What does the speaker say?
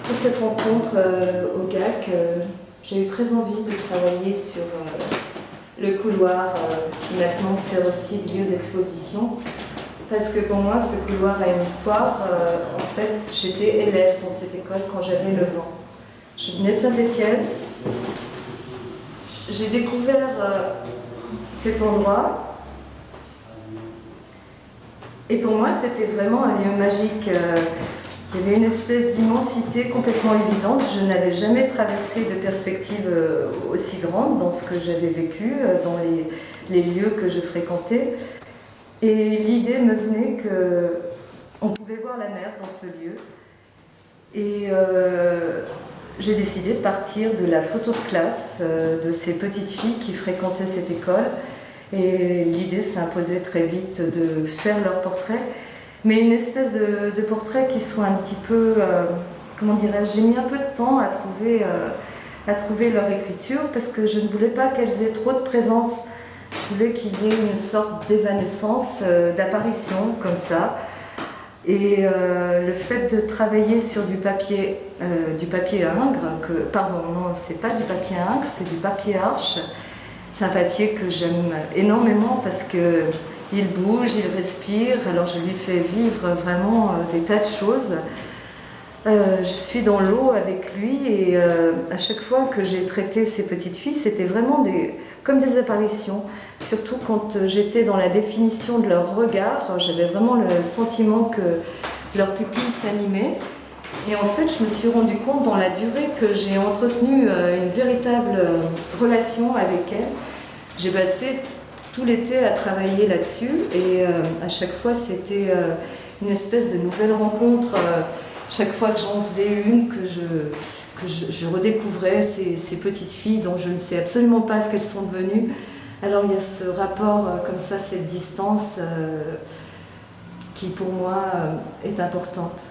Pour cette rencontre au GAC, j'ai eu très envie de travailler sur le couloir qui maintenant sert aussi de lieu d'exposition. Parce que pour moi, ce couloir a une histoire. En fait, j'étais élève dans cette école quand j'avais 9 ans. Je venais de Saint-Étienne. J'ai découvert cet endroit. Et pour moi, c'était vraiment un lieu magique. Il y avait une espèce d'immensité complètement évidente. Je n'avais jamais traversé de perspective aussi grande dans ce que j'avais vécu, dans les lieux que je fréquentais. Et l'idée me venait qu'on pouvait voir la mer dans ce lieu. Et j'ai décidé de partir de la photo de classe de ces petites filles qui fréquentaient cette école. Et l'idée s'imposait très vite de faire leur portrait, mais une espèce de portrait qui soit un petit peu, comment dirais-je, j'ai mis un peu de temps à trouver leur écriture parce que je ne voulais pas qu'elles aient trop de présence. Je voulais qu'il y ait une sorte d'évanescence, d'apparition comme ça. Et le fait de travailler sur du papier Ingres, pardon, non, c'est pas du papier Ingres, c'est du papier Arche. C'est un papier que j'aime énormément parce qu'il bouge, il respire, alors je lui fais vivre vraiment des tas de choses. Je suis dans l'eau avec lui et à chaque fois que j'ai traité ces petites filles, c'était vraiment comme des apparitions. Surtout quand j'étais dans la définition de leur regard, j'avais vraiment le sentiment que leurs pupilles s'animaient. Et en fait, je me suis rendu compte dans la durée que j'ai entretenu une véritable relation avec elle. J'ai passé tout l'été à travailler là-dessus et à chaque fois, c'était une espèce de nouvelle rencontre. Chaque fois que j'en faisais une, que je redécouvrais ces petites filles dont je ne sais absolument pas ce qu'elles sont devenues. Alors il y a ce rapport comme ça, cette distance qui pour moi est importante.